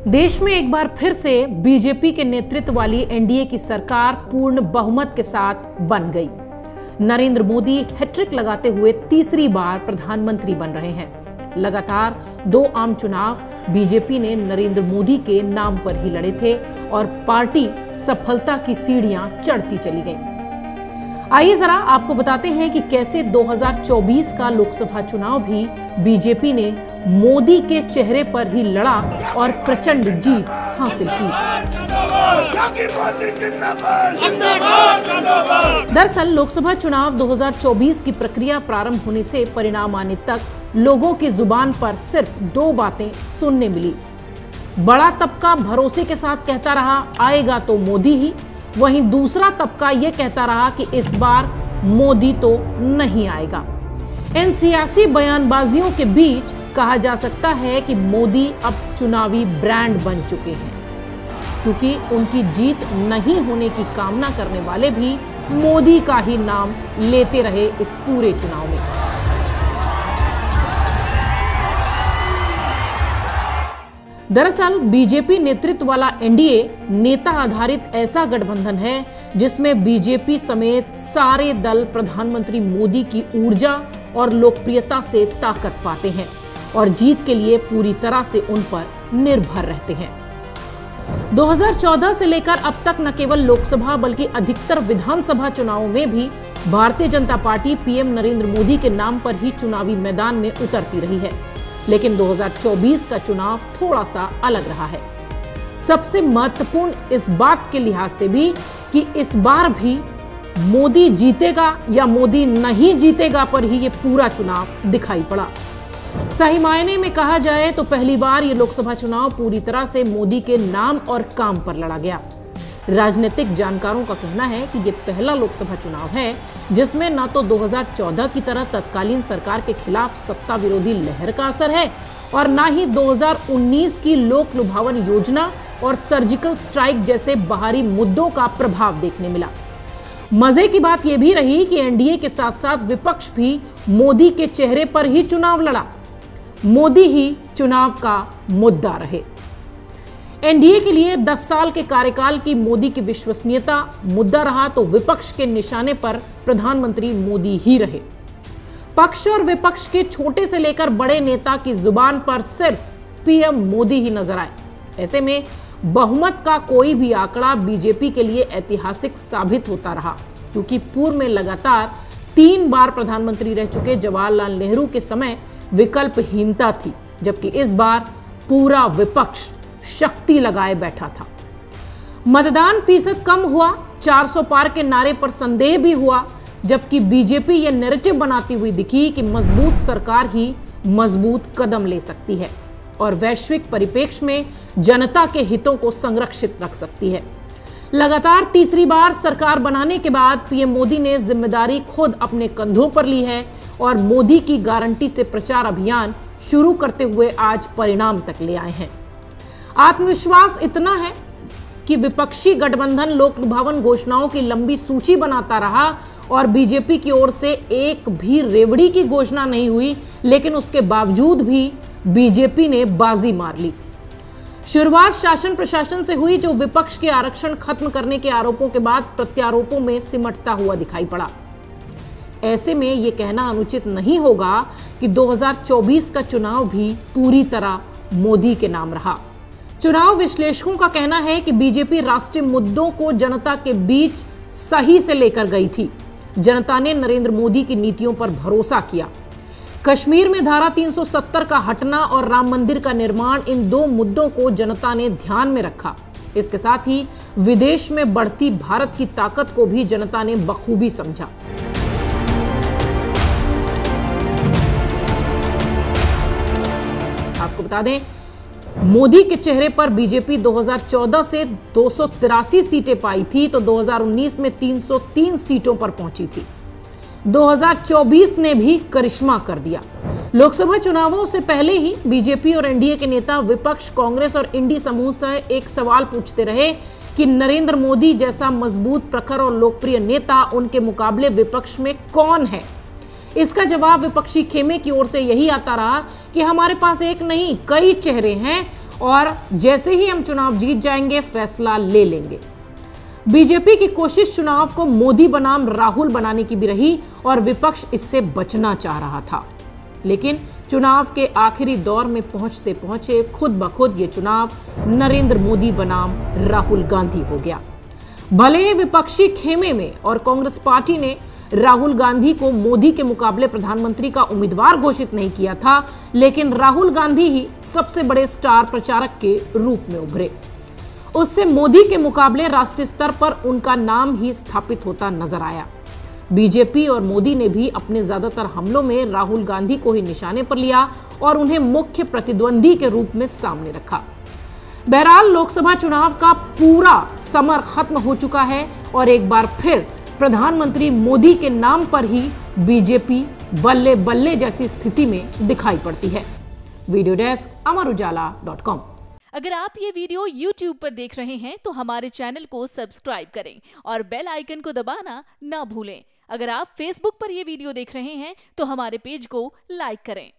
देश में एक बार फिर से बीजेपी के नेतृत्व वाली एनडीए की सरकार पूर्ण बहुमत के साथ बन गई। नरेंद्र मोदी हैट्रिक लगाते हुए तीसरी बार प्रधानमंत्री बन रहे हैं। लगातार 2 आम चुनाव बीजेपी ने नरेंद्र मोदी के नाम पर ही लड़े थे और पार्टी सफलता की सीढ़ियां चढ़ती चली गई। आइए जरा आपको बताते हैं कि कैसे 2024 का लोकसभा चुनाव भी बीजेपी ने मोदी के चेहरे पर ही लड़ा और प्रचंड जीत हासिल की। दरअसल लोकसभा चुनाव 2024 की प्रक्रिया प्रारंभ होने से परिणाम आने तक लोगों की जुबान पर सिर्फ 2 बातें सुनने मिली। बड़ा तबका भरोसे के साथ कहता रहा आएगा तो मोदी ही, वहीं दूसरा तबका यह कहता रहा कि इस बार मोदी तो नहीं आएगा। इन सियासी बयानबाजियों के बीच कहा जा सकता है कि मोदी अब चुनावी ब्रांड बन चुके हैं, क्योंकि उनकी जीत नहीं होने की कामना करने वाले भी मोदी का ही नाम लेते रहे इस पूरे चुनाव में। दरअसल बीजेपी नेतृत्व वाला एनडीए नेता आधारित ऐसा गठबंधन है जिसमें बीजेपी समेत सारे दल प्रधानमंत्री मोदी की ऊर्जा और लोकप्रियता से ताकत पाते हैं और जीत के लिए पूरी तरह से उन पर निर्भर रहते हैं। 2014 से लेकर अब तक न केवल लोकसभा बल्कि अधिकतर विधानसभा चुनावों में भी भारतीय जनता पार्टी पीएम नरेंद्र मोदी के नाम पर ही चुनावी मैदान में उतरती रही है, लेकिन 2024 का चुनाव थोड़ा सा अलग रहा है। सबसे महत्वपूर्ण इस बात के लिहाज से भी कि इस बार भी मोदी जीतेगा या मोदी नहीं जीतेगा पर ही ये पूरा चुनाव दिखाई पड़ा। सही मायने में कहा जाए तो पहली बार ये लोकसभा चुनाव पूरी तरह से मोदी के नाम और काम पर लड़ा गया। राजनीतिक जानकारों का कहना है कि ये पहला लोकसभा चुनाव है जिसमें न तो 2014 की तरह तत्कालीन सरकार के खिलाफ सत्ता विरोधी लहर का असर है और न ही 2019 की लोक लुभावन योजना और सर्जिकल स्ट्राइक जैसे बाहरी मुद्दों का प्रभाव देखने मिला। मजे की बात यह भी रही कि एनडीए के साथ साथ विपक्ष भी मोदी के चेहरे पर ही चुनाव लड़ा। मोदी ही चुनाव का मुद्दा रहे। एनडीए के लिए 10 साल के कार्यकाल की मोदी की विश्वसनीयता मुद्दा रहा तो विपक्ष के निशाने पर प्रधानमंत्री मोदी ही रहे। पक्ष और विपक्ष के छोटे से लेकर बड़े नेता की जुबान पर सिर्फ पीएम मोदी ही नजर आए। ऐसे में बहुमत का कोई भी आंकड़ा बीजेपी के लिए ऐतिहासिक साबित होता रहा, क्योंकि पूर्व में लगातार 3 बार प्रधानमंत्री रह चुके जवाहरलाल नेहरू के समय विकल्पहीनता थी, जबकि इस बार पूरा विपक्ष शक्ति लगाए बैठा था। मतदान फीसद कम हुआ, 400 पार के नारे पर संदेह भी हुआ, जबकि बीजेपी यह नैरेटिव बनाती हुई दिखी कि मजबूत सरकार ही मजबूत कदम ले सकती है और वैश्विक परिप्रेक्ष्य में जनता के हितों को संरक्षित रख सकती है। लगातार तीसरी बार सरकार बनाने के बाद पीएम मोदी ने जिम्मेदारी खुद अपने कंधों पर ली है और मोदी की गारंटी से प्रचार अभियान शुरू करते हुए आज परिणाम तक ले आए हैं। आत्मविश्वास इतना है कि विपक्षी गठबंधन लोक लुभावन घोषणाओं की लंबी सूची बनाता रहा और बीजेपी की ओर से एक भी रेवड़ी की घोषणा नहीं हुई, लेकिन उसके बावजूद भी बीजेपी ने बाजी मार ली। शुरुआत शासन प्रशासन से हुई, जो विपक्ष के आरक्षण खत्म करने के आरोपों के बाद प्रत्यारोपों में सिमटता हुआ दिखाई पड़ा। ऐसे में यह कहना अनुचित नहीं होगा कि 2024 का चुनाव भी पूरी तरह मोदी के नाम रहा। चुनाव विश्लेषकों का कहना है कि बीजेपी राष्ट्रीय मुद्दों को जनता के बीच सही से लेकर गई थी। जनता ने नरेंद्र मोदी की नीतियों पर भरोसा किया। कश्मीर में धारा 370 का हटना और राम मंदिर का निर्माण, इन 2 मुद्दों को जनता ने ध्यान में रखा। इसके साथ ही विदेश में बढ़ती भारत की ताकत को भी जनता ने बखूबी समझा। आपको बता दें, मोदी के चेहरे पर बीजेपी 2014 से 283 सीटें पाई थी तो 2019 में 303 सीटों पर पहुंची थी। 2024 ने भी करिश्मा कर दिया। लोकसभा चुनावों से पहले ही बीजेपी और एनडीए के नेता विपक्ष, कांग्रेस और इंडी समूह से एक सवाल पूछते रहे कि नरेंद्र मोदी जैसा मजबूत, प्रखर और लोकप्रिय नेता उनके मुकाबले विपक्ष में कौन है। इसका जवाब विपक्षी खेमे की ओर से यही आता रहा कि हमारे पास एक नहीं कई चेहरे हैं और जैसे ही हम चुनाव जीत जाएंगे फैसला ले लेंगे। बीजेपी की कोशिश चुनाव को मोदी बनाम राहुल बनाने की भी रही और विपक्ष इससे बचना चाह रहा था। लेकिन चुनाव के आखिरी दौर में पहुंचते पहुंचे खुद ब खुद ये चुनाव नरेंद्र मोदी बनाम राहुल गांधी हो गया। भले ही विपक्षी खेमे में और कांग्रेस पार्टी ने राहुल गांधी को मोदी के मुकाबले प्रधानमंत्री का उम्मीदवार घोषित नहीं किया था, लेकिन राहुल गांधी ही सबसे बड़े स्टार प्रचारक के रूप में उभरे। उससे मोदी के मुकाबले राष्ट्रीय स्तर पर उनका नाम ही स्थापित होता नजर आया। बीजेपी और मोदी ने भी अपने ज्यादातर हमलों में राहुल गांधी को ही निशाने पर लिया और उन्हें मुख्य प्रतिद्वंदी के रूप में सामने रखा। बहरहाल लोकसभा चुनाव का पूरा समर खत्म हो चुका है और एक बार फिर प्रधानमंत्री मोदी के नाम पर ही बीजेपी बल्ले बल्ले जैसी स्थिति में दिखाई पड़ती है। वीडियो डेस्क अमरउजाला.com। अगर आप ये वीडियो YouTube पर देख रहे हैं तो हमारे चैनल को सब्सक्राइब करें और बेल आइकन को दबाना ना भूलें। अगर आप Facebook पर ये वीडियो देख रहे हैं तो हमारे पेज को लाइक करें।